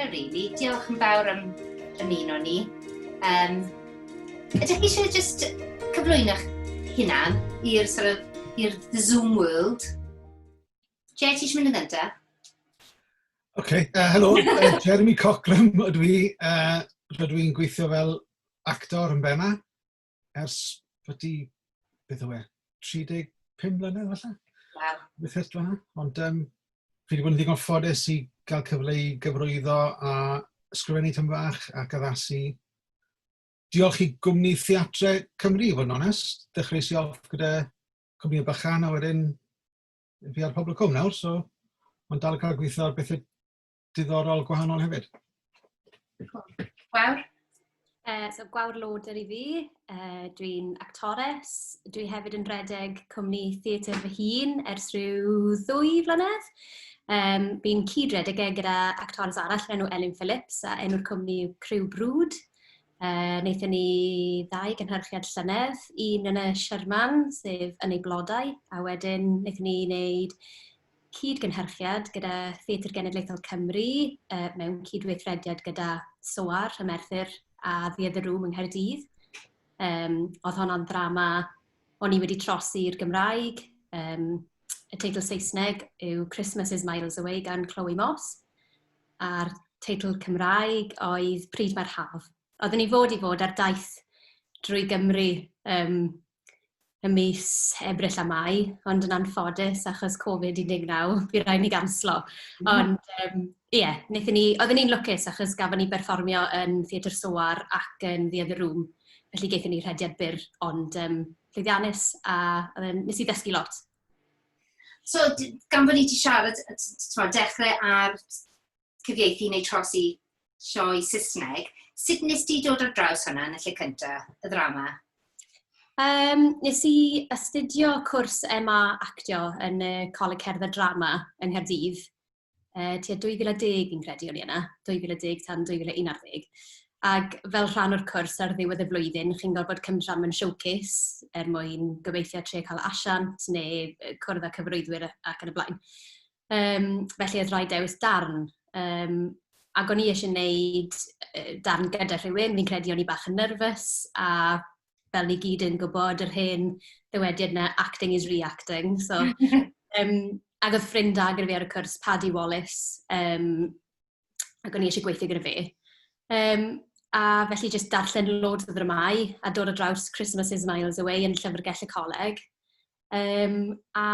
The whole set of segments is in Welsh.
dechrau, really. Diolch yn fawr am ymuno ni. Ydych chi eisiau just cyflwyno'ch hunan i'r the Zoom world? Je, ti eisiau mynd yn gyntaf? Helo, Jeremy Cochran ydw i. Rydw i'n gweithio fel actor yn Bena ers beth yw e, 35 mlynedd falle? Wow. Beth ydw yna. Ond fi wedi bod yn ddigon ffodus i gael cyfle i gyfrwyddo a ysgrifennu tym bach ac addasu. Diolch i gwmni Theatre Cymru, i fod yn onest. Dechreuais i off gyda cwmni bychan a wedyn fi ar Pobl Cwm nawr, so mae'n dal cael gweithio ar bethau diddorol gwahanol hefyd. Gwawr? So Gwawr Loder i fi, dwi'n actores, dwi hefyd yn rhedeg cwmni theatr fy hun ers rhyw 2 flynedd. Fi'n cyd-redeg gyda actores arall enw Elin Phillips a enw'r cwmni Criw Brwd. Wnaethon ni 2 gynhyrchiad llynedd, un yn y Sherman, sef Yn ei Blodau, a wedyn wnaethon ni wneud cyd-gynhyrchiad gyda Theatr Genedlaethol Cymru mewn cydweithrediad gyda SOAR, y Merthyr a The Other Room yng Nghaerdydd. Oedd hwnna'n ddrama o'n i wedi trosi i'r Gymraeg. Y teitl Saesneg yw Christmas is Miles Away gan Chloe Moss. A'r teitl Cymraeg oedd Pryd Mae'r Haf. Oedden ni fod ar daith drwy Gymru y mis Ebrill a Mai, ond yn anffodus achos Covid-19, fi rhaid ni ganslo. Ond oedden ni'n lwcus achos gafon ni berfformio yn Theatr SOAR ac yn The Other Room. Felly gaethon ni rhediad byr, ond llwyddiannus a nes i ddysgu lot. So, gan bod ni wedi siarad, dechrau ar cyfieithu neu trosi sioe Saesneg, sut nes ti dod ar draws hwnna yn y lle cyntaf, y ddrama? Nes i astudio cwrs MA actio yn y Coleg Cerdded Drama yng Nghaerdydd. Tua 2010 fi'n credu o'n i yna, 2010 tan 2011. Ac fel rhan o'r cwrs ar ddiwedd y flwyddyn, chi'n gorfod cymryd rhan mewn showcase mwyn gobeithio trio cael asiant neu cwrdd â cyfrwyddwyr ac yn y blaen. Felly oedd rhaid dewis darn. Ac o'n i eisiau gwneud darn gyda rhywun, fi'n credu o'n i bach yn nerfus, a fel ni gyd yn gwybod yr hen ddywediad yna, acting is reacting. So, ac oedd ffrind a gyda fi ar y cwrs, Paddy Wallace, ac o'n i eisiau gweithio gyda fi. A felly jyst darllen loads o ddramau a dod o draws Christmas is Miles Away yn Llyfrgell y Coleg. A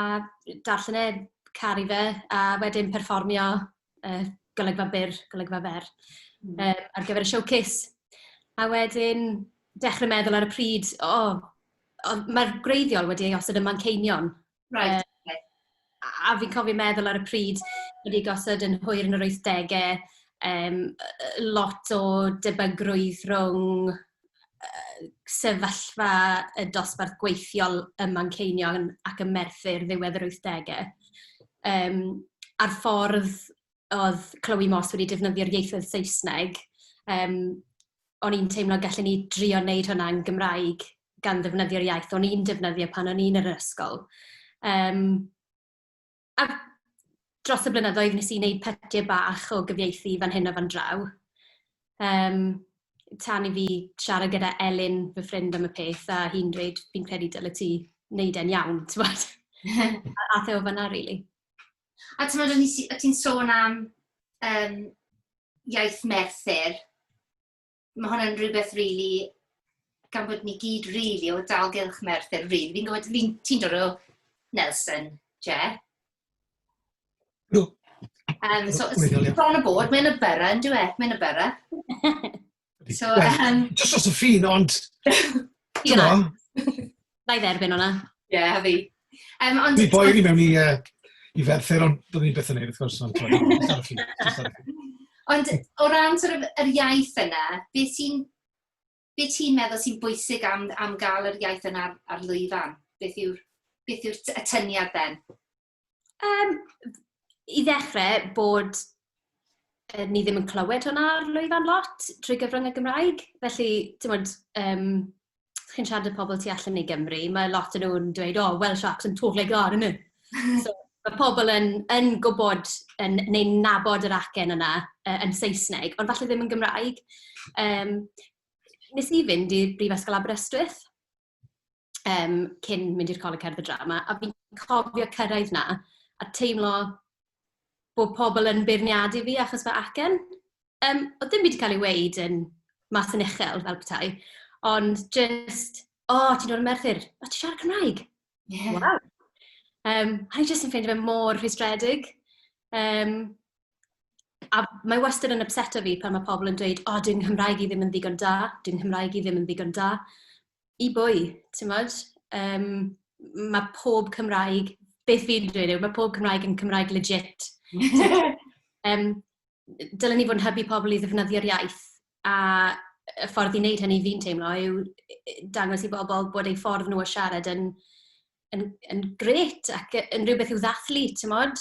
darllen e, caru fe, a wedyn perfformio golygfa byr, golygfa fer ar gyfer y showcase. A wedyn dechrau meddwl ar y pryd, mae'r gwreiddiol wedi ei osod yn Manceinion. Right. A fi'n cofio meddwl ar y pryd wedi gosod yn hwyr yn yr 80au, lot o debygrwydd rhwng sefyllfa y dosbarth gweithiol ym Manceinion ac y Merthyr ddiwedd yr 80au. A'r ffordd oedd Chloe Moss wedi defnyddio'r ieithoedd Saesneg, o'n i'n teimlo gallen ni drio wneud hwnna yn Gymraeg gan ddefnyddio'r iaith o'n i'n defnyddio pan o'n i'n yr ysgol. A dros y blynyddoedd nes i wneud petiau bach o gyfieithu fan hyn a fan draw. Tan i fi siarad gyda Elin, fy ffrind am y peth, a hi'n dweud, fi'n credu dyle ti wneud e'n iawn, ti'n a theo fanna, really. A ti'n sôn am iaith Merthyr. Mae hwnna'n rhywbeth rili, gan bod ni gyd rili o dalgylch Merthyr rili. Fi'n gwybod, ti'n dod o Nelson, Je? No. So, bron y bod, mae'n y byrra, yn dwi? Mae'n y byrra. So, just os y ffin, ond... Na i dderbyn hwnna. Ie, fi. Ni boi ni mewn i ferthyr, ond byddwn ni beth yn neud, wrth gwrs. Ond o ran yr iaith yna, beth ti'n meddwl sy'n bwysig am gael yr iaith yna ar lwyfan? Beth yw'r atyniad then? I ddechrau bod ni ddim yn clywed hwnna ar lwyfan lot trwy gyfrwng y Gymraeg. Felly, chi'n siarad y pobl tu allan i Gymru, mae lot yn nhw'n dweud, Welsh accent totally gone, isn't it? So, Mae pobl yn gwybod neu nabod yr acen yna yn Saesneg, ond falle ddim yn Gymraeg. Nes i fynd i'r Brifysgol Aberystwyth cyn mynd i'r Coleg Cerdd y Drama, a fi'n cofio cyrraedd na a teimlo bod pobl yn beirniadu fi achos fe acen. Oedd ddim wedi cael ei weid yn mas yn uchel fel petai, ond just, ti'n dod yn Merthyr, o, ti'n siarad Cymraeg? Yeah. Wow. A ni jyst yn ffeindio fe mor rhwystredig. A mae wastad yn upseto fi pan mae pobl yn dweud, dwi'n Nghymraeg i ddim yn ddigon da, dwi'n Nghymraeg i ddim yn ddigon da. I bwy, ti'n modd? Mae pob Cymraeg, beth fi'n dweud yw, mae pob Cymraeg yn Cymraeg legit. Dylen ni fod yn hybu pobl i ddefnyddio'r iaith, a y ffordd i wneud hynny fi'n teimlo yw dangos i bobl bod eu ffordd nhw o siarad yn gret ac yn rhywbeth i'w ddathlu, ti'n modd?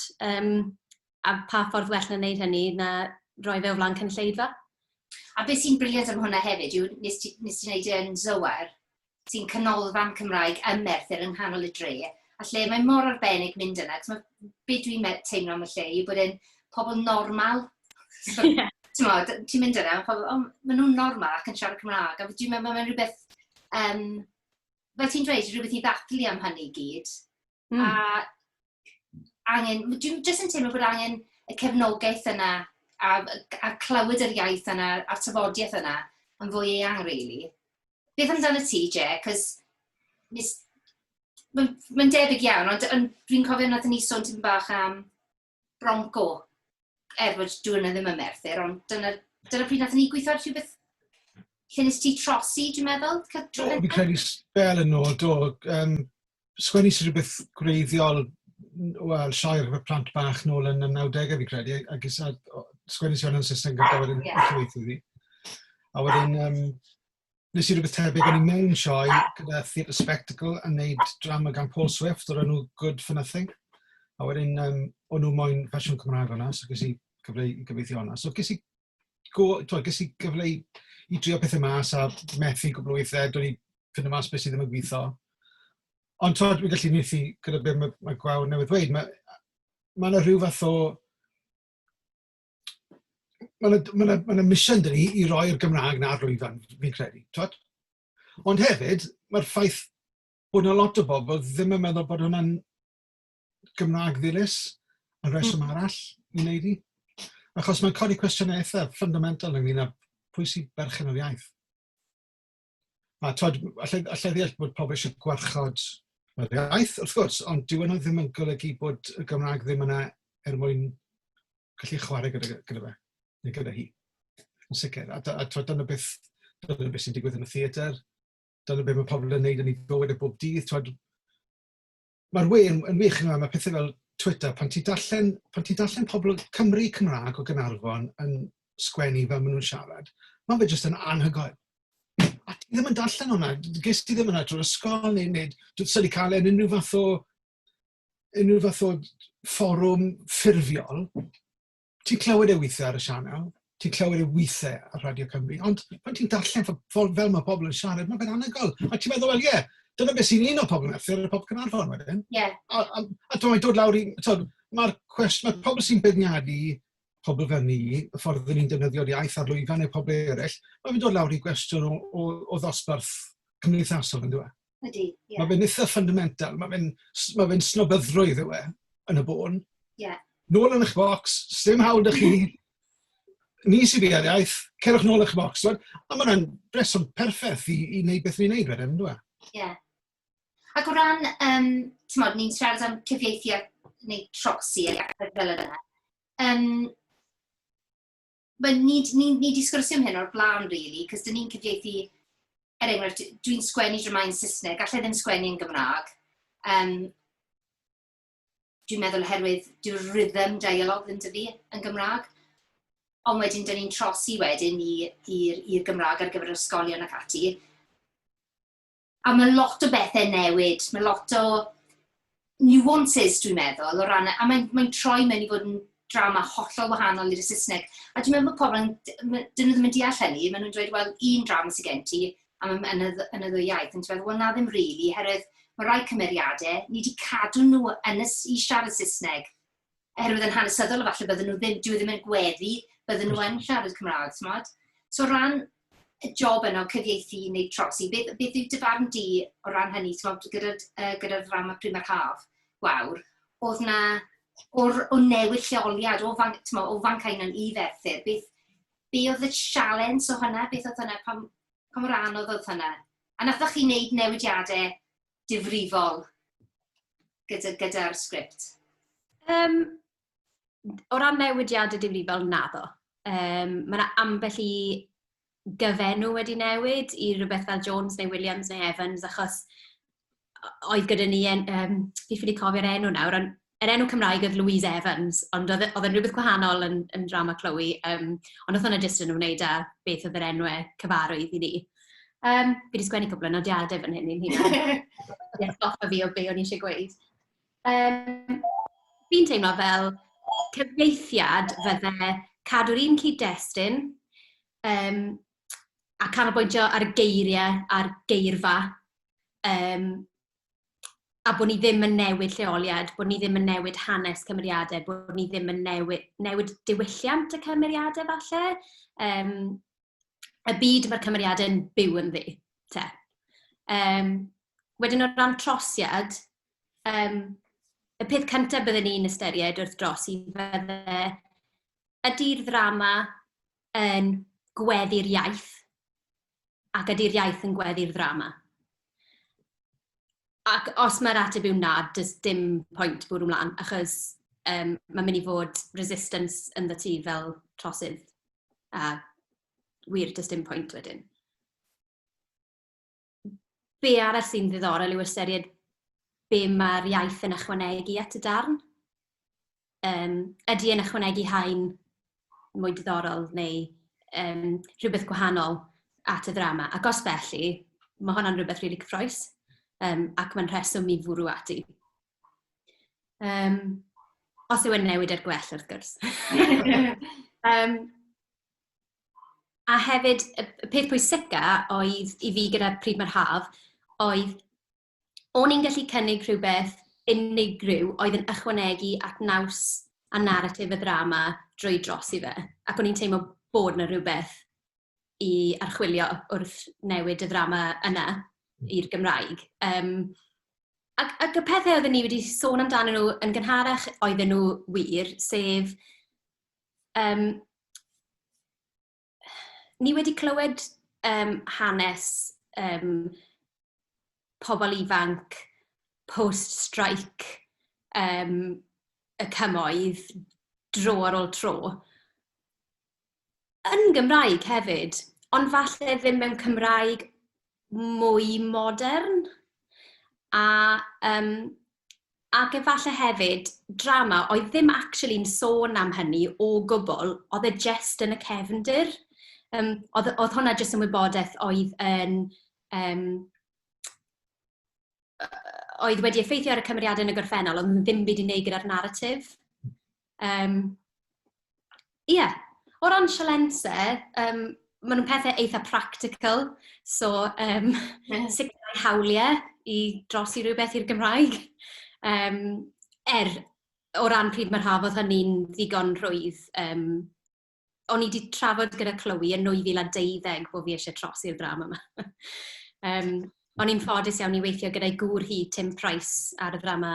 A pa ffordd well na wneud hynny na roi fe o flaen cynulleidfa. A beth sy'n briliant am hwnna hefyd yw, nes ti wneud yn Zywar, sy'n canolfan Cymraeg yn Merthyr yng nghanol y dre, a lle mae mor arbennig mynd yna, beth dwi'n teimlo am y lle yw bod yn pobl normal. Ti'n mynd yna, maen nhw'n normal ac yn siarad Cymraeg, a dwi'n meddwl mae'n rhywbeth, fel ti'n dweud, rhywbeth i ddathlu am hynny gyd. A dwi'n jyst yn teimlo bod angen y cefnogaeth yna, a clywed yr iaith yna, a'r tafodiaeth yna, yn fwy eang, really. Beth amdano ti, Je? Cos mae'n debyg iawn, ond dwi'n cofio nath ni sôn tipyn bach am Bronco, fod dwi'n ddim yn Merthyr, ond dyna pryd nath ni gweithio ar rhywbeth lle nes ti trosi, dwi'n meddwl? Fi'n credu spel yn ôl, sgwennu sy'n rhywbeth gwreiddiol, wel, siair y plant bach nôl yn y 90au fi'n credu, ac sgwennu sy'n yn Saesneg gyda wedyn Gyfieithu fi. A wedyn, nes i rhywbeth tebyg o'n i mewn sioe gyda Theatre Spectacle yn neud drama gan Paul Swift o'r enw Good for Nothing. A wedyn, o'n nhw moyn fersiwn Cymraeg o'na, so ges i gyfle i gyfeithio o'na. So ges i gyfle i drio pethau mas a methu gwbl o weithiau, dwi'n i ffind mas beth sydd ddim yn gweithio. Ond fi'n gallu neithu gyda beth mae Gwawr newydd dweud, mae yna rhyw fath o... Mae yna mission dyn ni i roi'r Gymraeg na'r lwyfan, fi'n credu. Ond hefyd, mae'r ffaith bod yna lot o bobl ddim yn meddwl bod hwnna'n Gymraeg ddilys yn reswm arall i wneud i. Achos mae'n codi cwestiynau eitha fundamental ynglyn â pwy sy'n berchen o'r iaith. A allai ddeall bod pobl eisiau gwarchod yr iaith, wrth gwrs, ond dyw yna ddim yn golygu bod y Gymraeg ddim yna mwyn gallu chwarae gyda fe, neu gyda hi. Yn sicr. A dyna beth sy'n digwydd yn y theatr, dyna beth mae pobl yn neud yn ei bywyd y bob dydd. Mae'r we yn wych yma, mae pethau fel Twitter, pan ti darllen pobl Cymru Cymraeg o Gaernarfon yn sgwennu fel maen nhw'n siarad, mae fe jyst yn anhygoel. A ti ddim yn darllen hwnna, ges ti ddim yna drwy'r ysgol neu sy'n cael unrhyw fath o fforwm ffurfiol. Ti'n clywed e weithiau ar y sianel, ti'n clywed e weithiau ar Radio Cymru, ond pan ti'n darllen fel mae pobl yn siarad, mae fe'n anhygoel. A ti'n meddwl, wel, dyna beth sy'n un o pobl Merthyr, y pobl Caernarfon wedyn. A dwi'n dod lawr i... Mae'r pobl sy'n beirniadu pobl fel ni, y ffordd ni'n defnyddio'r iaith ar lwyfan neu pobl eraill, mae'n dod lawr i gwestiwn o ddosbarth cymdeithasol yn dweud. Ydy, ie. Mae fe'n eitha fundamental, mae fe'n snobyddrwydd yw yn y bôn. Nôl yn eich bocs, sdim hawl â chi, ni sy'n bu'r iaith, cerwch nôl eich bocs. A mae'n reswm perffaith i wneud beth ni'n wneud wedyn, yn dweud. Ie. Ac o ran, ni'n siarad am cyfieithu neu trosi fel yna. Ni di sgwrsio am hyn o'r blaen, really, cos dyn ni'n cyfieithu, enghraifft, dwi'n sgwennu dramau'n Saesneg, gallai ddim sgwennu yn Gymraeg. Dwi'n meddwl oherwydd dyw'r rhythm dialog ddim dy fi yn Gymraeg. Ond wedyn, dyn ni'n trosi wedyn i'r Gymraeg ar gyfer ysgolion ac ati. A mae lot o bethau newid, mae lot o nuances, dwi'n meddwl, o ran, a mae'n troi mewn i fod yn drama hollol wahanol i'r Saesneg. A dwi'n meddwl bod pobl, dyn nhw ddim yn deall hynny, maen nhw'n dweud, wel, un drama sydd gen ti, yn y ddwy iaith, yn meddwl, wel na ddim rili, herwydd mae rai cymeriadau, ni wedi cadw nhw i siarad Saesneg, herwydd yn hanesyddol falle bydden nhw ddim, dwi ddim yn gweddi, bydden nhw yn siarad Cymraeg, t'mod? So o ran y job yno, cyfieithu neu trosi, beth yw dyfarn di o ran hynny, t'mod, gyda'r drama Prima'r Haf, gwawr, oedd na, o newid lleoliad, o Fancain i Ferthyr, beth oedd y sialens o hynna, beth oedd hynna, pa mor anodd oedd hynna? A nathoch chi wneud newidiadau difrifol gyda'r sgript? O ran newidiadau difrifol, naddo. Mae yna ambell i gyfenw wedi newid i rhywbeth fel Jones neu Williams neu Evans, achos oedd gyda ni, fi ffili cofio'r enw nawr, ond yr enw Cymraeg oedd Louise Evans, ond oedd e'n rhywbeth gwahanol yn drama Chloe, ond oedd hwnna jyst yn wneud â beth oedd yr enwau cyfarwydd i ni. Fi wedi sgwennu cwbl o nodiadau fan hyn i'n hynna. Ie, stoppa fi o be o'n i eisiau gweud. Fi'n teimlo fel cyfieithiad fydde cadw'r un cyd-destun a canolbwyntio ar y geiriau a'r geirfa a bod ni ddim yn newid lleoliad, bod ni ddim yn newid hanes cymeriadau, bod ni ddim yn newid diwylliant y cymeriadau falle. Y byd mae'r cymeriadau yn byw yn ddi. Wedyn o ran trosiad, y peth cyntaf byddwn ni'n ystyried wrth drosi fydde ydy'r ddrama yn gweddi'r iaith ac ydy'r iaith yn gweddi'r ddrama. Ac os mae'r ateb yw na, does dim pwynt bwrw mlaen, achos mae'n mynd i fod resistance yn ddi fel trosydd. A wir, does dim pwynt wedyn. Be arall sy'n ddiddorol yw ystyried be mae'r iaith yn ychwanegu at y darn. Ydy yn ychwanegu haen mwy diddorol neu rhywbeth gwahanol at y ddrama. Ac os felly, mae hwnna'n rhywbeth rili cyffroes. Ac mae'n rheswm i fwrw ati. Os yw yn newid ar gwell, wrth gwrs. A hefyd, y peth pwysica oedd i fi gyda Prima'r Haf, oedd o'n i'n gallu cynnig rhywbeth unigryw oedd yn ychwanegu at naws a narratif y ddrama drwy drosi fe. Ac o'n i'n teimlo bod yna rhywbeth i archwilio wrth newid y ddrama yna i'r Gymraeg. Ac y pethau oedden ni wedi sôn amdano nhw yn gynharach oedden nhw wir, sef ni wedi clywed hanes pobl ifanc post-strike y cymoedd dro ar ôl tro. Yn Gymraeg hefyd, ond falle ddim mewn Cymraeg mwy modern. Ac efallai hefyd, drama oedd ddim actually'n sôn am hynny o gwbl, oedd e just yn y cefndir. Oedd hwnna just yn wybodaeth oedd wedi effeithio ar y cymeriadau yn y gorffennol, ond ddim byd i wneud gyda'r narratif. Ie, o ran sialensau, maen nhw'n pethau eitha practical, so sicrhau hawliau i drosi rhywbeth i'r Gymraeg. O ran Prima'r Haf, oedd hynny'n ddigon rwydd. O'n i wedi trafod gyda Chloe yn 2012 bod fi eisiau trosi'r drama yma. O'n i'n ffodus iawn i weithio gyda'i gŵr hi, Tim Price, ar y drama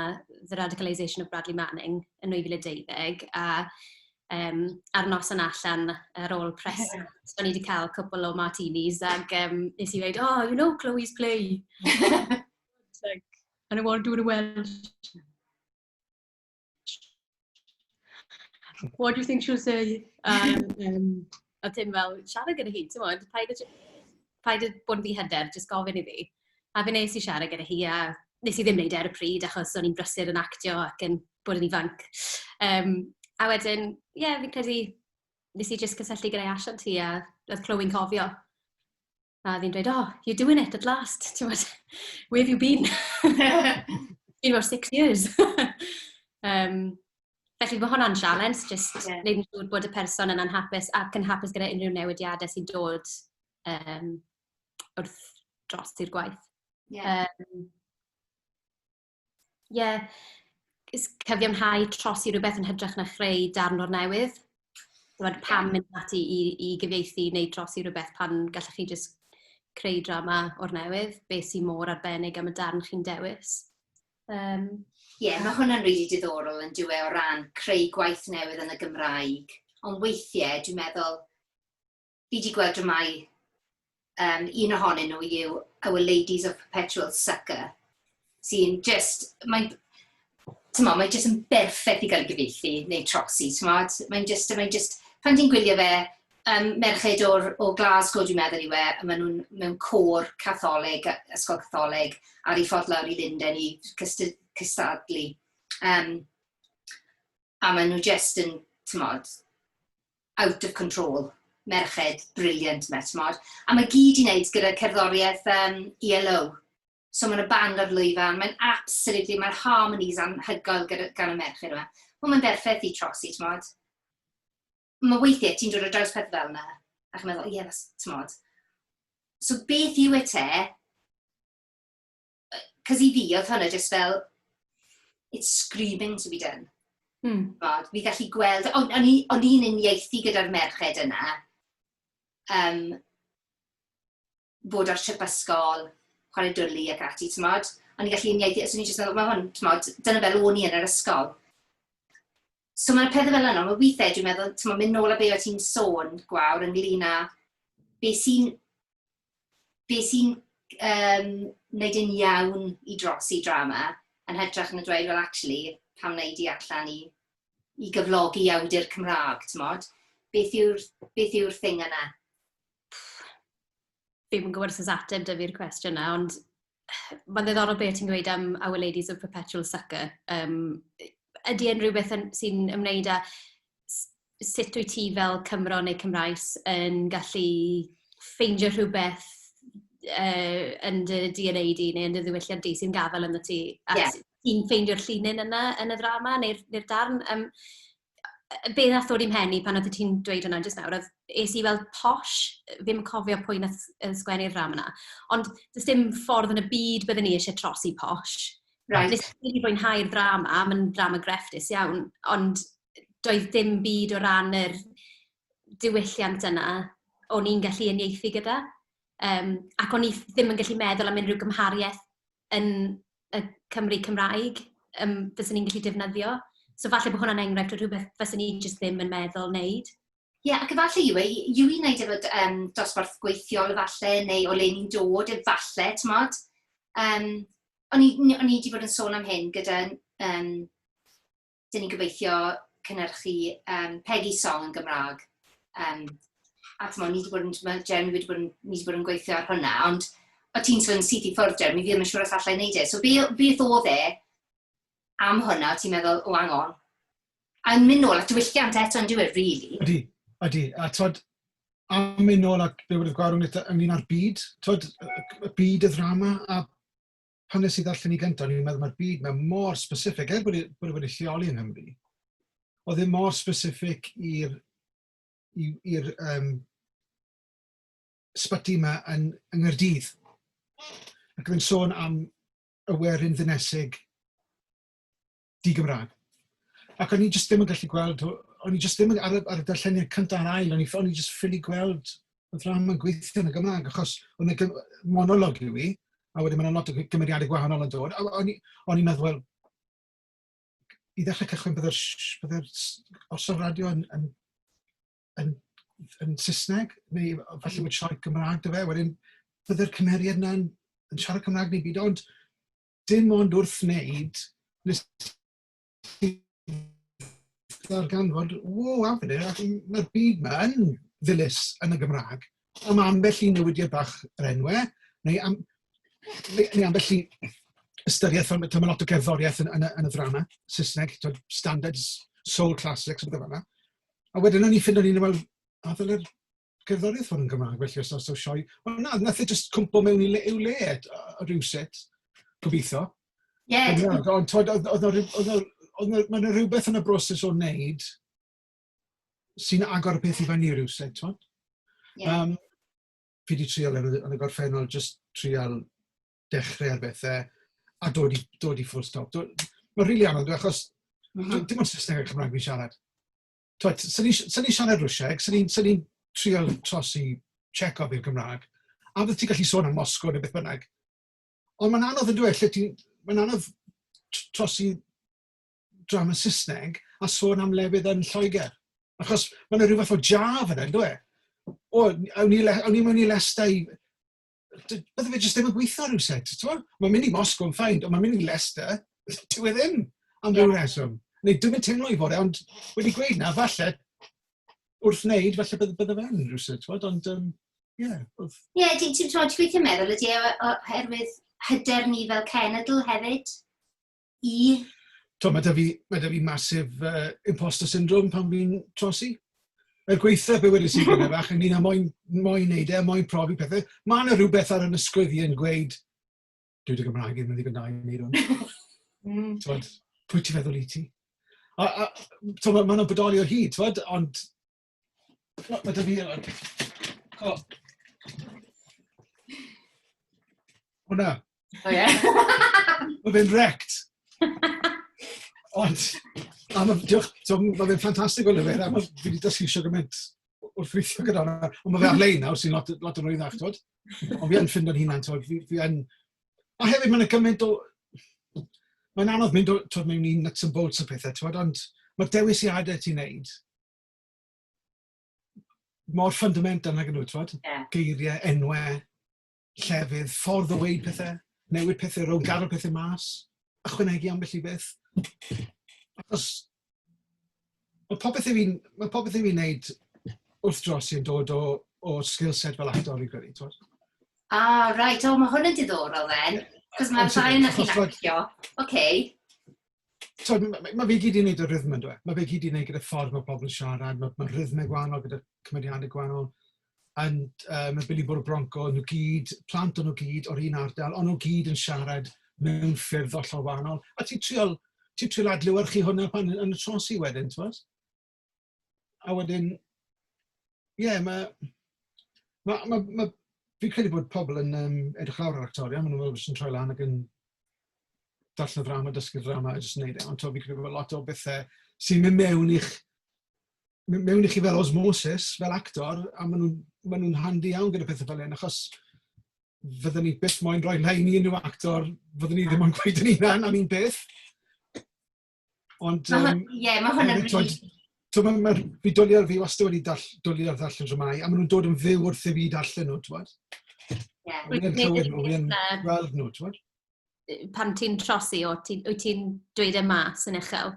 The Radicalisation of Bradley Manning yn 2012, a ar noson allan ar ôl press. So, o'n i wedi cael cwpl o martinis ac nes i dweud, oh, you know Chloe's play. And I want to do it well. What do you think she'll say? A Tim fel, siarad gyda hi, ti'n mwyn, paid bod yn fi hyder, jyst gofyn i fi. A fe nes i siarad gyda hi, a nes i ddim wneud ar y pryd, achos o'n i'n brysur yn actio ac yn bod yn ifanc. A wedyn, ie, fi'n credu, nes i jyst cysylltu gyda'i asiant hi, a oedd Chloe'n cofio. A fi'n dweud, oh, you're doing it at last. Where have you been? Been about 6 years. Felly mae hwnna'n sialens, jyst wneud yn siŵr bod y person yn anhapus ac yn hapus gyda unrhyw newidiadau sy'n dod wrth dros i'r gwaith. Yeah. Cyfiawnhau trosi rhywbeth yn hytrach na chreu darn o'r newydd. Pam mynd ati i gyfieithu neu trosi rhywbeth pan gallech chi just creu drama o'r newydd, beth sy'n mor arbennig am y darn chi'n dewis. Mae hwnna'n rili diddorol yn diwe o ran creu gwaith newydd yn y Gymraeg. Ond weithiau, dwi'n meddwl, fi wedi gweld dramau, un ohonyn nhw yw Our Ladies of Perpetual Sucker, sy'n just, mae'n just yn berffaith i gael gyfieithu, neu trosi, mae'n just, pan ti'n gwylio fe, merched o Glasgow dwi'n meddwl i we, maen nhw'n mewn côr Catholig, ysgol Catholig, ar ei ffordd lawr i Lundain i cystadlu. A maen nhw just yn, out of control, merched, brilliant, a mae gyd i wneud gyda cerddoriaeth ELO. So mae'n y band o'r lwyfan, mae'n absolutely, mae'r harmonies anhygoel gan y merched yma. Mae'n berffaith i trosi, Mae weithiau ti'n dod o draws peth fel yna, ac yn meddwl, So beth yw e te? Cos i fi, oedd hwnna just fel, it's screaming to be done. Fi gallu gweld, o'n i'n uniaethu gyda'r merched yna, bod ar trip ysgol, chwarae dwli ac ati, O'n i'n gallu uniaethu, so ni'n just meddwl, mae hwn, dyna fel o'n i yn yr ysgol. So mae'r pethau fel yna, mae weithiau dwi'n meddwl, mynd nôl a be o ti'n sôn, gwawr, ynglyn â be sy'n wneud yn iawn i drosi drama, yn hytrach na dweud, well, actually, pam wneud i allan i gyflogi awdur Cymraeg, Beth yw'r thing yna? Fi'n gwybod os ateb dy fi'r cwestiwn yna, ond mae'n ddiddorol beth ti'n gweud am Our Ladies of Perpetual Sucker. Ydy yn rhywbeth sy'n ymwneud â sut wyt ti fel Cymro neu Cymraes yn gallu ffeindio rhywbeth yn dy DNA di neu yn dy ddiwylliant di sy'n gafel yn y ti. A ti'n ffeindio'r llinyn yna yn y ddrama neu'r darn. Be ddath ddod i'n mhen i pan oedd ti'n dweud hwnna jyst nawr, es i fel posh, fi'n cofio pwy nath sgwennu'r drama yna, ond does dim ffordd yn y byd byddwn ni eisiau trosi posh. Right. Nes i wedi fwynhau'r drama, mae'n drama grefftus iawn, ond doedd dim byd o ran yr diwylliant yna o'n i'n gallu uniaethu gyda. Ac o'n i ddim yn gallu meddwl am unrhyw gymhariaeth yn y Cymru Cymraeg fyswn ni'n gallu defnyddio. So falle bod hwnna'n enghraifft o rhywbeth fyswn ni jyst ddim yn meddwl wneud. Ac efallai yw i wneud efo dosbarth gweithiol efallai, neu o le ni'n dod efallai, O'n i wedi bod yn sôn am hyn gyda, dyn ni'n gobeithio cynhyrchu Peggy Song yn Gymraeg. Jeremy wedi bod yn gweithio ar hwnna, ond o ti'n sôn sydd i ffwrdd, Jeremy, fi ddim yn siŵr os allai wneud e. So beth oedd e am hwnna, ti'n meddwl, hang on. A'n mynd nôl at diwylliant eto yn diwedd, really. Ydy. A am mynd nôl at be wedi gwared ynglyn â'r byd, y byd y ddrama, a pan nes i ddarllen i gyntaf, ni'n meddwl mae'r byd mae'n mor specific, bod wedi lleoli yng Nghymru. Oedd e mor specific i'r sbyty yma yn Nghaerdydd. Ac yn sôn am y werin ddinesig di-Gymraeg. Ac o'n i jyst ddim yn gallu gweld, o'n i jyst ddim ar y darlleniad cyntaf a'r ail, o'n i jyst ffili gweld y ddrama'n gweithio yn y Gymraeg, achos o'n i monolog yw i, a wedyn mae'n lot o gymeriadau gwahanol yn dod. O'n i'n meddwl, wel, i ddechrau cychwyn byddai'r orsaf radio yn Saesneg, neu falle bod siarad Gymraeg dy fe, wedyn byddai'r cymeriad yna yn siarad Cymraeg neu byd, ond dim ond wrth wneud, nes i ddarganfod, mae'r byd yma yn ddilys yn y Gymraeg, a mae ambell i newidiad bach yr enwau, neu ambell i ystyriaeth, mae lot o gerddoriaeth yn y ddrama, Saesneg, standards, soul classics, a beth yma. A wedyn o'n i ffind o'n i'n meddwl, a ddyle'r gerddoriaeth fod yn Gymraeg, felly os o sioi. Ond na, nath e jyst cwmpo mewn i'w le rhywsut, gobeithio. Ond mae'n rhywbeth yn y broses o wneud sy'n agor y peth i fyny rhywsut. fi wedi trial yn y gorffennol, just trial dechrau ar bethau, a dod i full stop. Mae'n rili anodd, achos dim ond Saesneg a Cymraeg fi'n siarad. Sa'n ni siarad Rwsieg, sa'n ni'n trial trosi Tsecof i'r Gymraeg, a bydd ti'n gallu sôn am Moscow neu beth bynnag. Ond mae'n anodd yn dweud, mae'n anodd trosi drama Saesneg a sôn am lefydd yn Lloegr. Achos mae'n rhyw fath o jaf yna, dwi? Awn ni mewn i Leicester i... Bydde fe jyst ddim yn gweithio rhywsut. Mae'n mynd i Moscow yn ffain, ond mae'n mynd i Leicester, dyw e ddim am ryw reswm. Neu dwi'n mynd teimlo i fod e, ond wedi gweud na, falle, wrth wneud, falle bydde fe'n rhywsut. Ond, ie. Ie, ti'n gweithio meddwl, ydy oherwydd hyder ni fel cenedl hefyd i... Mae da fi massive imposter syndrome pan fi'n trosi. Gweithio be wedi sy'n gyda fach, yn un a moyn neud e, moyn profi pethau. Mae yna rhywbeth ar y ysgwydd yn gweud, dwi Gymraeg yn ddigon da i wneud hwn. Pwy ti feddwl i ti? Mae yna'n bodoli o hyd, ond mae da fi... Hwna. O ie? Mae fe'n wrecked. Ond, mae fe'n ffantastig o lyfr, a fi wedi dysgu eisiau gymaint wrth weithio gyda hwnna, ond mae fe ar-lein nawr sy'n lot yn rwyddach, ond fi yn ffindo'n hunan, fi yn... A hefyd mae'n gymaint o... Mae'n anodd mynd mewn i nuts and bolts o pethau, ond mae'r dewisiadau ti'n neud mor fundamental nag nhw, geiriau, enwau, llefydd, ffordd o weid pethau, newid pethau rownd, gadw pethau mas, ychwanegu ambell i beth. Achos mae popeth i fi'n gwneud wrth drosi yn dod o skill set fel actor i credu, twyd? Right, mae hwn yn diddorol then, cos mae'r ddau yna chi'n actio. Oce. Mae fe gyd i wneud o rhythm yn dweud. Mae fe gyd i wneud gyda ffordd mae pobl yn siarad, mae rhythmau gwahanol gyda cymeriadau gwahanol. Mae Billy Bwr Bronco, nhw gyd, plant o'n nhw gyd o'r un ardal, ond nhw gyd yn siarad mewn ffyrdd hollol wahanol. A ti'n trial adlewyrchu hwnna pan yn y trosi wedyn, ti'n bod? A wedyn, ie, fi'n credu bod pobl yn edrych lawr ar actoria, maen nhw'n yn troi lan ac yn darllen ddrama, dysgu'r ddrama, a jyst yn neud e. Ond fi'n credu bod lot o bethau sy'n mynd mewn i chi fel osmosis, fel actor, a maen nhw'n handi iawn gyda pethau fel hyn, achos fyddwn ni byth moyn rhoi lein i unrhyw actor, fyddwn ni ddim yn gweud yn unan am un beth. Ond... Ie, mae hwn yn rili... Fi fi wastad wedi dwlu ar ddarllen dramau, a maen nhw'n dod yn fyw wrth i fi darllen nhw, ti'n bod? Ie. Wy'n clywed nhw, wy'n gweld nhw, ti'n bod? Pan ti'n trosi, wyt ti'n dweud y mas yn uchel?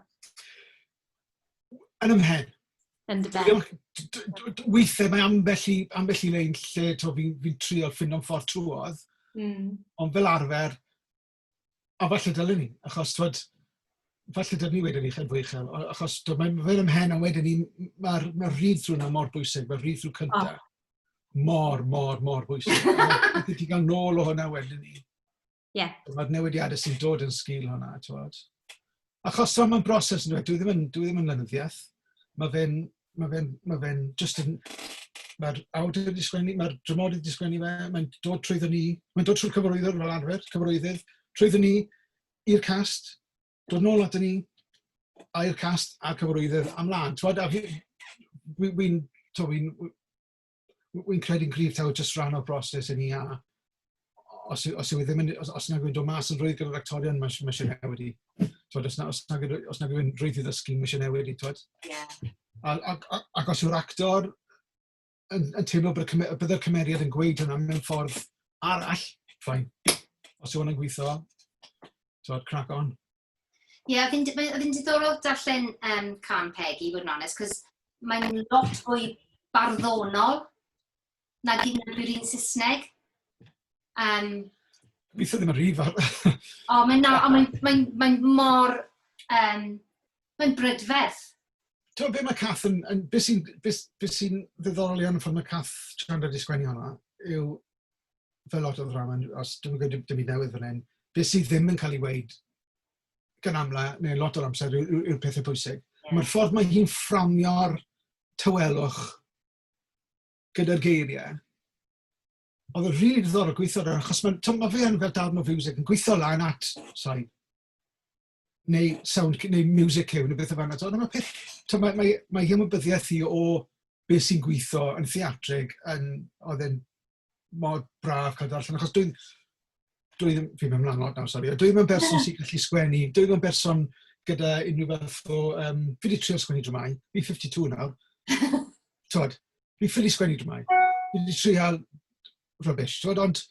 Yn ymhen. Yn dy ben? Weithiau mae ambell i lein lle fi'n trio ffindo'n ffordd trwodd, ond fel arfer, a falle dylen ni, achos falle dylen ni wedyn ni chael fwy uchel, achos mae'n fel ymhen a wedyn ni, mae'r read-through yna mor bwysig, mae'r read-through cyntaf mor bwysig. Mae'n ti gael nôl o hwnna wedyn ni. Ie. Mae'r newidiadau sy'n dod yn sgil hwnna, ti'n. Achos mae'n broses yn dweud, dwi ddim yn lenyddiaeth. Mae fe'n just yn... Mae'r awdur wedi sgwennu, mae'r dramodydd wedi sgwennu fe, mae'n dod trwyddo ni, mae'n dod trwy'r cyfarwyddwr fel arfer, cyfarwydddydd, trwyddo ni i'r cast, dod nôl at ni, a i'r cast a'r cyfarwyddwr amlaen. Wy'n credu'n gryf taw just rhan o'r broses i ni, a os yna gwyn dod mas yn rwydd gyda'r actorion, mae eisiau newid i. Os yna gwyn rwydd i ddysgu, mae eisiau newid i, twyd? Ac os yw'r actor yn teimlo bydd y cymeriad yn gweud hwnna mewn ffordd arall, ffain. Os yw hwnna'n gweithio, crack on. Ie, oedd hi'n diddorol darllen Can Peggy, bod yn onest, cos mae'n lot fwy barddonol na gyd yn byr un Saesneg. Gobeithio ddim yn rif ar... Mae'n mor... Mae'n brydferth. Ti'n be mae Cath yn... Beth sy'n ddiddorol iawn ffordd mae Cath Chandler wedi sgwennu hwnna yw fel lot o ddrama, os dwi'n gwybod dim i newydd fan hyn, beth sydd ddim yn cael ei weid gan amla, neu lot o'r amser yw'r pethau pwysig. Mae'r ffordd mae hi'n fframio'r tywelwch gyda'r geiriau oedd yn rili diddorol gweithio ar, achos mae fe yn fel darn o fiwsig yn gweithio lan at, neu sound, neu music cyw, neu beth o fanna. Ond mae peth, mae ymwybyddiaeth i o beth sy'n gweithio yn theatrig, oedd yn mod braf cael darllen, achos dwi ddim, fi'n mynd ymlaen lot nawr, sori, dwi ddim yn berson sy'n gallu sgwennu, dwi ddim yn berson gyda unrhyw beth o, fi wedi trio sgwennu dramau, fi 52 nawr, tywed, fi ffili sgwennu dramau, fi wedi trial rubbish, tywed, ond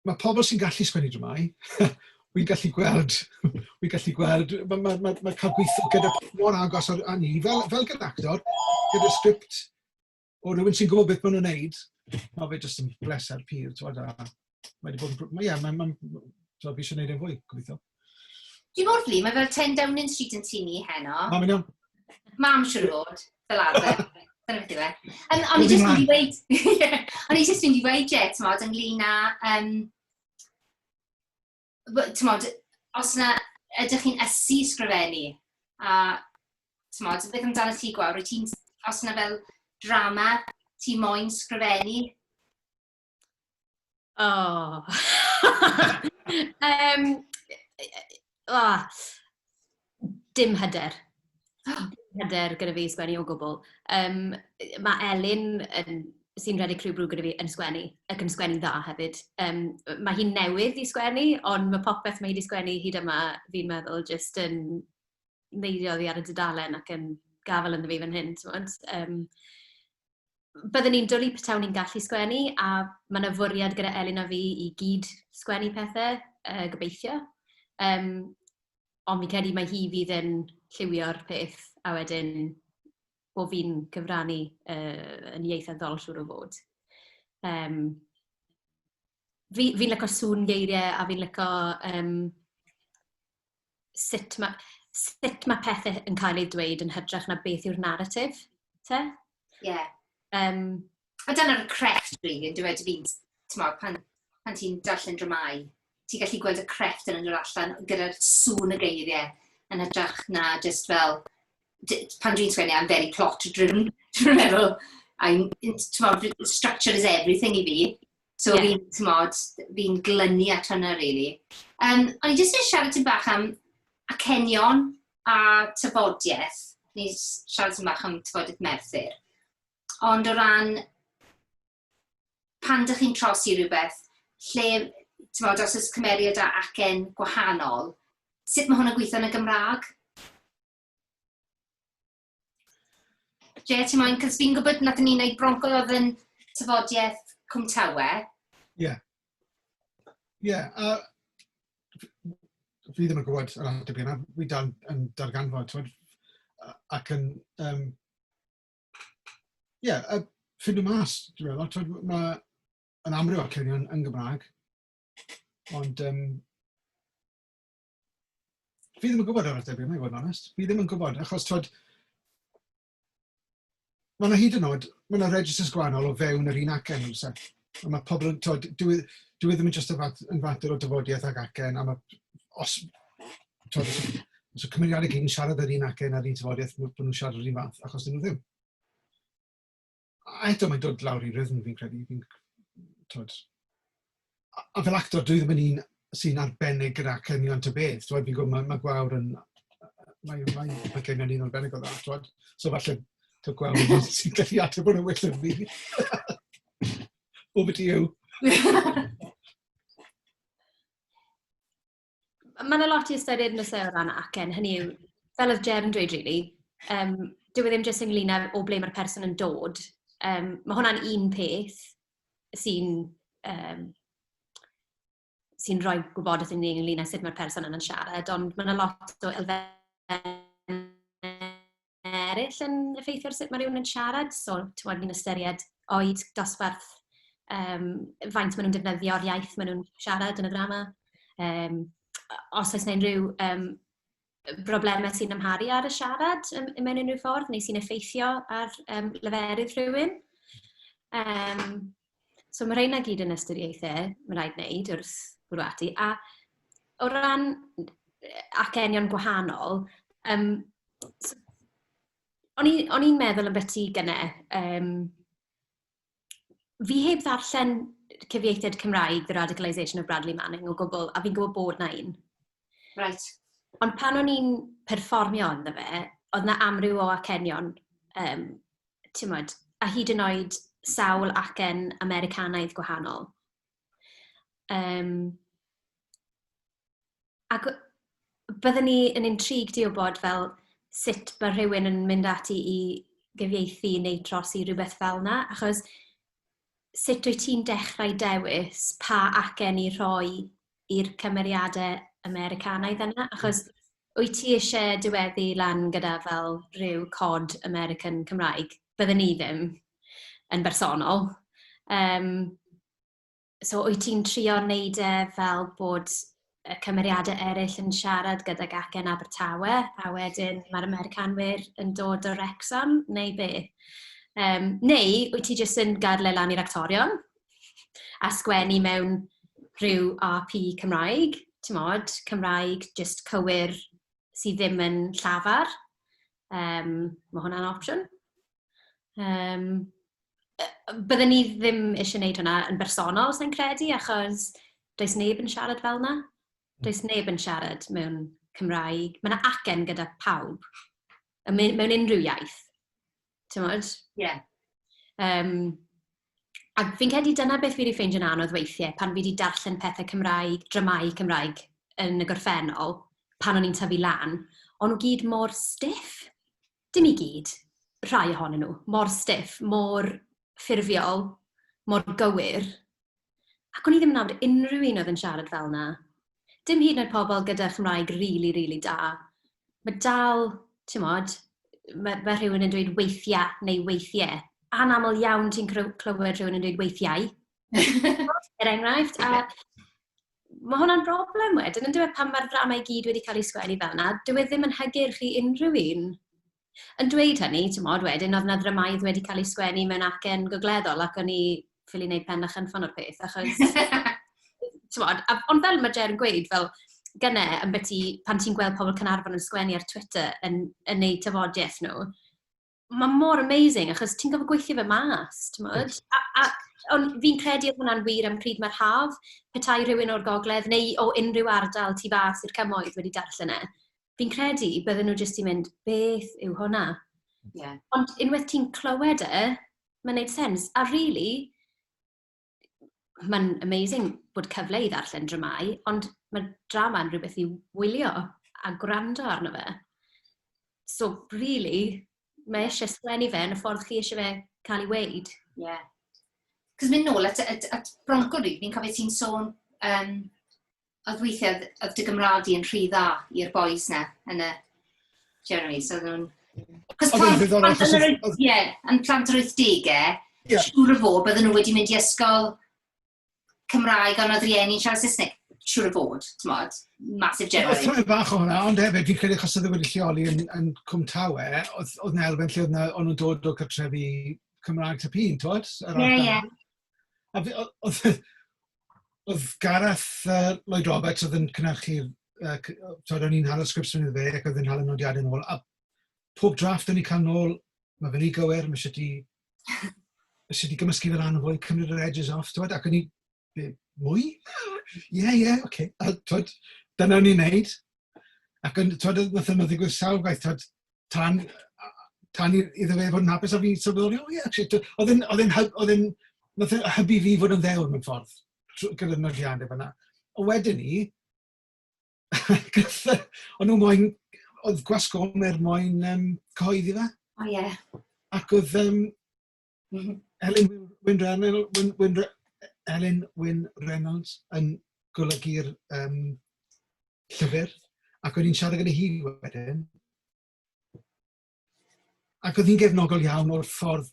mae pobl sy'n gallu sgwennu dramau, wy'n gallu gweld, mae cael gweithio gyda mor agos â ni, fel gyda actor, gyda sgript o rhywun sy'n gwybod beth maen nhw'n neud, mae fe jyst yn bleser pyr, tywed, a mae wedi bod yn... fi eisiau gwneud e'n fwy, gobeithio. Dwi'n mor fli, mae fel 10 Downing Street yn tŷ ni heno. Mam yn iawn. Mam siwr fod, fel arfer. Dyna beth yw e. O'n i jyst wedi dweud, o'n i jyst wedi dweud, t'mod, ynglyn â, t'mod, os yna ydych chi'n ysu sgrifennu, a t'mod, beth amdano ti gwawr, os yna fel drama, ti moyn sgrifennu? Dim hyder. Dim hyder gyda fi sgwennu o gwbl. Mae Elin, sy'n rhedeg criw brw gyda fi, yn sgwennu, ac yn sgwennu dda hefyd. Mae hi'n newydd i sgwennu, ond mae popeth mae hi wedi sgwennu hyd yma, fi'n meddwl, jyst yn neidio ddi ar y dudalen ac yn gafel ynddo fi fan hyn. Byddwn ni'n dwlu petawn ni'n gallu sgwennu, a mae yna fwriad gyda Elin a fi i gyd sgwennu pethau, gobeithio. Ond fi'n credu mae hi fydd yn lliwio'r peth, a wedyn o fi'n cyfrannu yn ieithyddol siŵr o fod. Fi'n licio sŵn geiriau, a fi'n licio sut mae pethau yn cael ei dweud yn hytrach na beth yw'r narratif, te? Ie. A dyna'r crefft, rili, yn dweud fi'n, pan ti'n darllen dramau, ti'n gallu gweld y crefft yn dod allan gyda'r sŵn y geiriau yn hytrach na just fel, pan dwi'n sgwennu, I'm very plot-driven, dwi'n meddwl, structure is everything i fi, so fi'n glynu at hwnna, rili. O'n i jyst yn siarad ti'n bach am acenion a tafodiaeth, ni'n siarad ti'n bach am tafodiaeth Merthyr. Ond o ran, pan ydych chi'n trosi rhywbeth, lle, os oes cymeriad â acen gwahanol, sut mae hwnna'n gweithio yn y Gymraeg? Ti'n moyn, cos fi'n gwybod nath ni'n gwneud bronco oedd yn tafodiaeth Cwm Tawe. Ie. Ie, a fi ddim yn gwybod yr ateb yna, fi dal yn darganfod, ac yn... Ie, ffynd o mas, dwi'n meddwl. Mae'n amryw acenion yn Gymraeg, ond fi ddim yn gwybod yr ateb yna, i fod yn onest. Fi ddim yn gwybod, achos mae yna hyd yn oed, mae yna registers gwahanol o fewn yr un acen, a mae pobl yn, dwi ddim yn just yn fater o dyfodiaeth ag acen, a os y cymeriadau gyd yn siarad yr un acen a'r un tyfodiaeth, bod nhw'n siarad yr un fath, achos dyn nhw ddim. A eto mae'n dod lawr i rhythm, fi'n credu. A fel actor, dwi ddim yn un sy'n arbennig gyda acenion ta beth. Fi'n gwybod, mae gwawr yn... Mae acenion un arbennig o dda. So falle, to gwawr sy'n gallu ateb o'n well yn fi. Over to you. Mae'n lot i ystyried yn y o ran acen. Hynny yw, fel oedd Ger yn dweud, really, dyw e ddim jyst ynglyn â o ble mae'r person yn dod. Mae hwnna'n un peth sy'n rhoi gwybodaeth i ni ynglyn â sut mae'r person yn siarad, ond mae'n lot o elfen eraill yn effeithio sut mae rhywun yn siarad. So, ni'n ystyried oed, dosbarth, faint maen nhw'n defnyddio'r iaith maen nhw'n siarad yn y drama. Os oes yna unrhyw broblemau sy'n amharu ar y siarad mewn unrhyw ffordd, neu sy'n effeithio ar leferydd rhywun. So mae rhain gyd yn ystyriaethau, mae'n rhaid wneud wrth bwrw ati. A o ran acenion gwahanol, o'n i'n meddwl yn byti gynnau, fi heb ddarllen cyfieithiad Cymraeg, The Radicalisation of Bradley Manning o gwbl, a fi'n gwybod bod na un. Right. Ond pan o'n i'n perfformio ynddo fe, oedd na amryw o acenion, a hyd yn oed sawl acen Americanaidd gwahanol. Ac byddwn ni yn intrigued i wybod fel sut mae rhywun yn mynd ati i gyfieithu neu trosi rhywbeth fel yna, achos sut wyt ti'n dechrau dewis pa acen i rhoi i'r cymeriadau Americanaidd yna, achos wyt ti eisiau diweddu lan gyda fel rhyw cod American Cymraeg, byddwn ni ddim yn bersonol. So wyt ti'n trio wneud fel bod y cymeriadau eraill yn siarad gyda acen Abertawe, a wedyn mae'r Americanwyr yn dod o Wrexham, neu be? Neu wyt ti jyst yn gadael lan i'r actorion a sgwennu mewn rhyw RP Cymraeg, Cymraeg jyst cywir sydd ddim yn llafar. Mae hwnna'n opsiwn. Byddwn ni ddim eisiau gwneud hwnna yn bersonol, sy'n credu, achos does neb yn siarad fel yna. Does neb yn siarad mewn Cymraeg. Mae yna acen gyda pawb, mewn unrhyw iaith. Ie. Ac fi'n credu dyna beth fi wedi ffeindio'n anodd weithiau pan fi wedi darllen pethau Cymraeg, dramau Cymraeg yn y gorffennol, pan o'n i'n tyfu lan, ond nhw gyd mor stiff. Dim i gyd, rhai ohonyn nhw, mor stiff, mor ffurfiol, mor gywir. Ac o'n i ddim yn nabod unrhyw un oedd yn siarad fel yna. Dim hyd yn oed pobl gyda Chymraeg really da. Mae dal, mae rhywun yn dweud weithiau neu weithiau. Anaml iawn ti'n clywed rhywun yn dweud weithiau. Er enghraifft, a mae hwnna'n broblem wedyn. Yn dweud pan mae'r dramau gyd wedi cael ei sgwennu fel yna, dwi ddim yn hygyrch i unrhyw un. Yn dweud hynny, wedyn, oedd yna dramaidd wedi cael ei sgwennu mewn acen gogleddol ac o'n i ffili wneud pen a chynffon o'r peth, achos... Ond fel mae Jer yn gweud, fel gyne, pan ti'n gweld pobl Cynarfon yn sgwennu ar Twitter yn neud tafodiaeth nhw, mae mor amazing, achos ti'n gofio gweithio fe mas, ond fi'n credu oedd hwnna'n wir am pryd mae'r haf, petai rhywun o'r gogledd, neu o unrhyw ardal tu fas i'r cymoedd wedi darllen e. Fi'n credu bydden nhw jyst i mynd, beth yw hwnna? Yeah. Ond unwaith ti'n clywed mae'n neud sens. A really, mae'n amazing bod cyfle i ddarllen dramau, ond mae drama yn rhywbeth i wylio a gwrando arno fe. So, really, mae eisiau sgwennu fe yn y ffordd chi eisiau fe cael ei weid. Ie. Cos mynd nôl at Bronco Ryd, fi'n cofio ti'n sôn, oedd weithiau oedd dy Gymraeg yn rhy dda i'r boys na, yn y Jeremy, so oedd nhw'n... Cos yn plant yr 80au, siŵr o fod, bydden nhw wedi mynd i ysgol Cymraeg, ond oedd rieni'n siarad Saesneg, siŵr o fod, massive generally. Oedd bach o hwnna, ond hefyd, fi'n credu achos oedd wedi lleoli yn Cwm Tawe, oedd na elfen lle oedd nhw'n dod o cartrefi Cymraeg Tapun, twod? Ie. Oedd Gareth Lloyd Roberts oedd yn cynhyrchu, o'n i'n hala sgripts yn fe, ac oedd yn hala nodiadau nôl, a pob drafft yn ei cael nôl, mae fe'n ei gywir, mae eisiau di gymysgu fel anfo i cymryd yr edges off, twod, ac o'n i, mwy? Ie, oce. Dyna ni'n neud. Ac yn, nath yno ddigwydd sawl gwaith, tan iddo fe fod yn hapus, a fi sylweddoli, nath hybu fi fod yn ddewr mewn ffordd, gyda'r nodiadau fyna. O wedyn ni, oedd gwasgomer moyn cyhoeddi fe. O ie. Ac oedd Elin Wyn Reynolds yn golygu'r llyfr, ac oedd hi'n siarad gyda hi wedyn. Ac oedd hi'n gefnogol iawn o'r ffordd,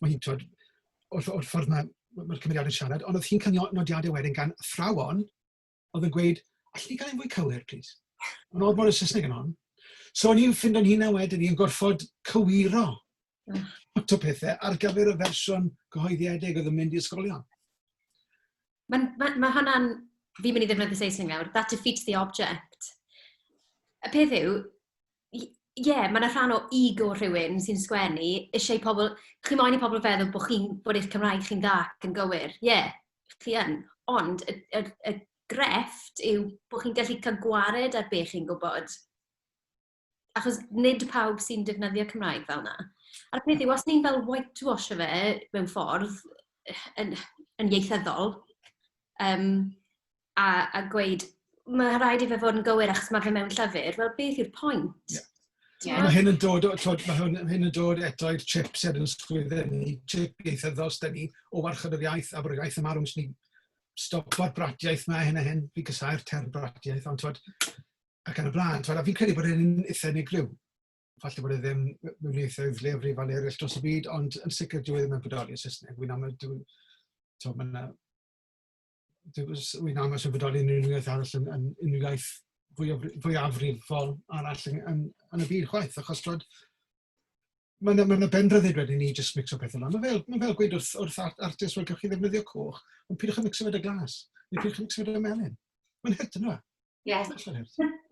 o'r ffordd mae'r cymeriad yn siarad, ond oedd hi'n cael nodiadau wedyn gan athrawon, oedd yn gweud, allu ni gael ein fwy cywir, please? Ond oedd bod y Saesneg yn hon. So o'n i'n ffindo'n hynna wedyn i'n gorfod cywiro lot o pethau ar gyfer y fersiwn gyhoeddiedig oedd yn mynd i ysgolion. Mae hwnna'n, fi'n mynd i ddefnyddio Saesneg nawr, that defeats the object. Y peth yw, Mae yna rhan o ego rhywun sy'n sgwennu, eisiau pobl, chi moyn i pobl feddwl bod eich Cymraeg chi'n dda ac yn gywir. Chi yn. Ond y grefft yw bod chi'n gallu cael gwared ar beth chi'n gwybod. Achos nid pawb sy'n defnyddio Cymraeg fel yna. A'r peth yw, os ni'n fel whitewasho fe mewn ffordd yn ieithyddol, a gweud, mae rhaid i fe fod yn gywir achos mae fe mewn llyfr, wel beth yw'r pwynt? Mae hyn yn dod eto i'r chips yn ysgrifennu, chip ieithyddol sydd ni o warchod yr iaith, a bod yr iaith yma rhwng sy'n stopio'r bratiaeth yma hyn a hyn, fi gysau'r term bratiaeth, ond ac yn y blaen, a fi'n credu bod e'n eitha unigryw. Falle bod e ddim mewn ieithoedd leiafrifol eraill dros y byd, ond yn sicr dyw e ddim yn bodoli y Saesneg. Wy'n aml sy'n bodoli yn unrhyw iaith arall yn unrhyw iaith fwyafrifol arall yn y byd chwaith, achos mae yna benryddid wedyn ni just mixo pethau yna. Mae fel gweud wrth artist, wel, gewch chi ddefnyddio coch, ond pidwch yn mixo fe dy glas, neu pidwch yn mixo fe dy melyn. Mae'n hyrt yna.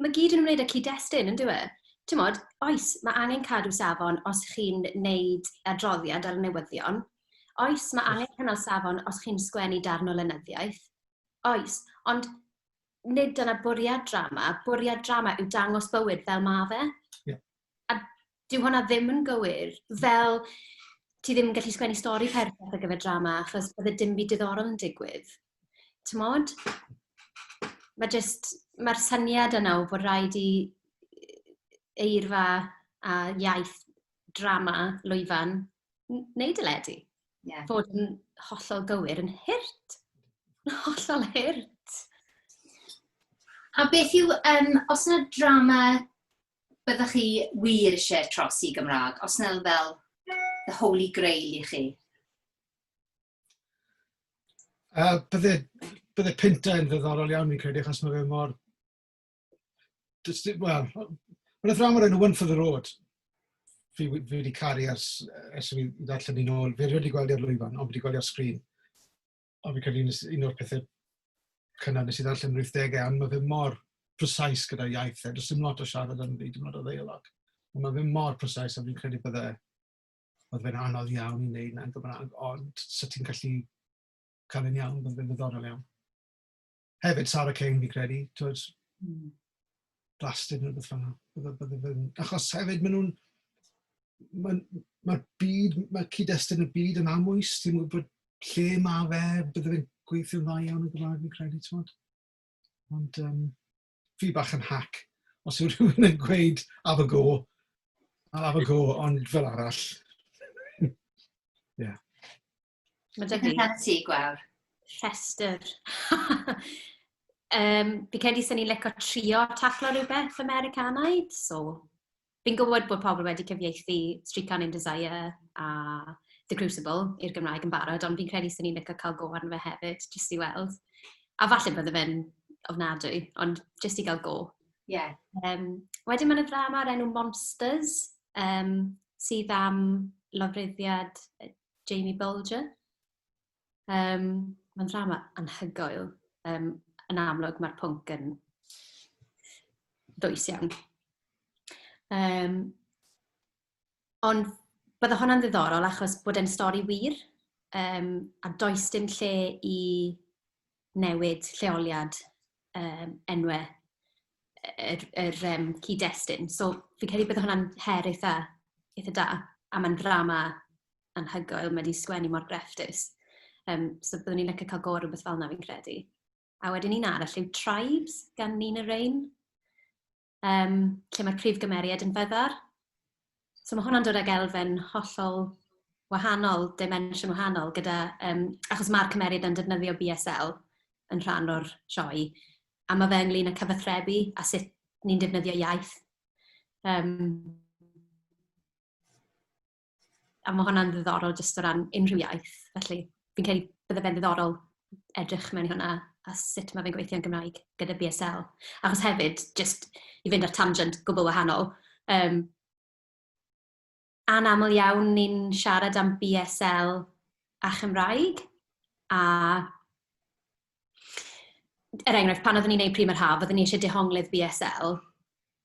Mae gyd yn ymwneud â cyd-destun, yn dweud? Tymod, oes, mae angen cadw safon os chi'n neud adroddiad ar y newyddion. Oes, mae angen cynnal safon os chi'n sgwennu darn o lenyddiaeth. Oes, ond nid dyna bwriad drama. Bwriad drama yw dangos bywyd fel ma fe. A dyw hwnna ddim yn gywir. Fel ti ddim yn gallu sgwennu stori perffaith ar gyfer drama achos bydde dim byd diddorol yn digwydd. Tymod? Mae'r syniad yna o bod rhaid i eirfa a iaith drama lwyfan neu dyledu. Fod yn hollol gywir yn hyrt. Hollol hyrt. A beth yw, os yna drama byddwch chi wir eisiau trosi Gymraeg, os yna fel the holy grail i chi? Bydde Pinta yn ddiddorol iawn fi'n credu, achos mae fe mor... Wel, mae'n ddrama o'r enw One for the Road. Fi wedi caru ers fi ddarllen ni'n ôl. Fi wedi gweld i'r lwyfan, ond fi wedi gweld i'r sgrin. Ond fi'n credu un o'r pethau cynnar nes i ddarllen yn 80au, ond mae fe mor precise gyda iaith. Does dim lot o siarad yn fi, dim lot o ddeialog. Ond mae fe mor precise, a fi'n credu oedd fe'n anodd iawn i wneud na'n Gymraeg, ond sut ti'n gallu cael yn iawn, bydd fe'n ddiddorol iawn. Hefyd, Sarah Kane fi'n credu, blastyd nhw'n beth fanna. Achos hefyd, mae'r byd, mae cyd-destun y byd yn amwys, ti'n gwybod lle mae fe, bydde fe'n gweithio'n dda iawn yn Gymraeg fi'n credu, ti'n gwybod. Ond fi bach yn hack, os yw rhywun yn gweud have a go, ond fel arall. Ie. Mae dy fi gwawr. rhestr. Fi credu sy'n ni'n licio trio taclo rhywbeth Americanaidd, so fi'n gwybod bod pobl wedi cyfieithu Streetcar Named Desire a The Crucible i'r Gymraeg yn barod, ond fi'n credu sy'n ni'n licio cael go arno fe hefyd, jyst i weld. A falle bydde fe'n ofnadwy, ond jyst i gael go. Wedyn mae'n y ddrama ar enw Monsters, sydd am lofruddiad Jamie Bulger. Mae'n ddrama anhygoel. Yn amlwg mae'r pwnc yn dwys iawn. Ond bydde hwnna'n ddiddorol achos bod e'n stori wir, a does dim lle i newid lleoliad enwau yr cyd-destun. So fi credu bydde hwnna'n her eitha da, a mae'n drama anhygoel, mae wedi sgwennu mor grefftus. So byddwn ni'n licio cael go rhywbeth fel yna fi'n credu. A wedyn un arall yw Tribes gan Nina Rain, lle mae'r prif gymeriad yn feddar. So mae hwnna'n dod ag elfen hollol wahanol, dimension wahanol, gyda, achos mae'r cymeriad yn defnyddio BSL yn rhan o'r sioe, a mae fe ynglyn â cyfathrebu a sut ni'n defnyddio iaith. A mae hwnna'n ddiddorol jyst o ran unrhyw iaith, felly fi'n credu bydde fe'n ddiddorol edrych mewn i hwnna a sut mae fe'n gweithio yn Gymraeg gyda BSL. Achos hefyd, just i fynd ar tangent gwbl wahanol, anaml iawn ni'n siarad am BSL a Chymraeg, a enghraifft, pan oeddwn ni'n gwneud Prim yr Haf, oeddwn ni eisiau dehonglydd BSL,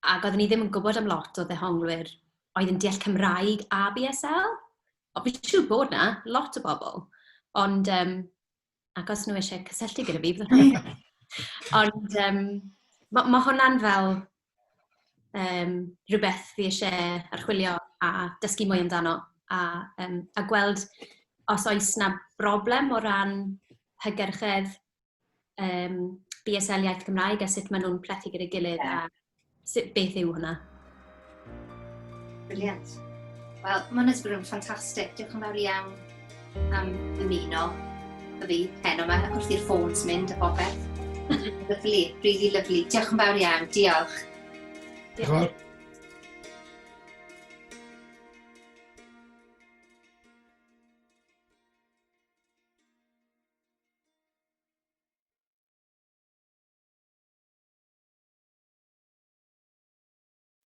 Ac oedden ni ddim yn gwybod am lot o ddehonglwyr oedd yn deall Cymraeg a BSL. O, fi'n siŵr bod na, lot o bobl. Ond, ac os nhw eisiau cysylltu gyda fi, byddwn nhw. Ond mae hwnna'n fel rhywbeth fi eisiau archwilio a dysgu mwy amdano. A gweld os oes na broblem o ran hygyrchedd BSL iaith Cymraeg a sut maen nhw'n plethu gyda'i gilydd a beth yw hwnna. Briliant. Wel, mae'n ysbryd yn ffantastig. Diolch yn fawr iawn am ymuno y fi heno yma, ac wrth i'r ffôns mynd a popeth. Lyflu, really lyflu. Diolch yn fawr iawn. Diolch. Diolch.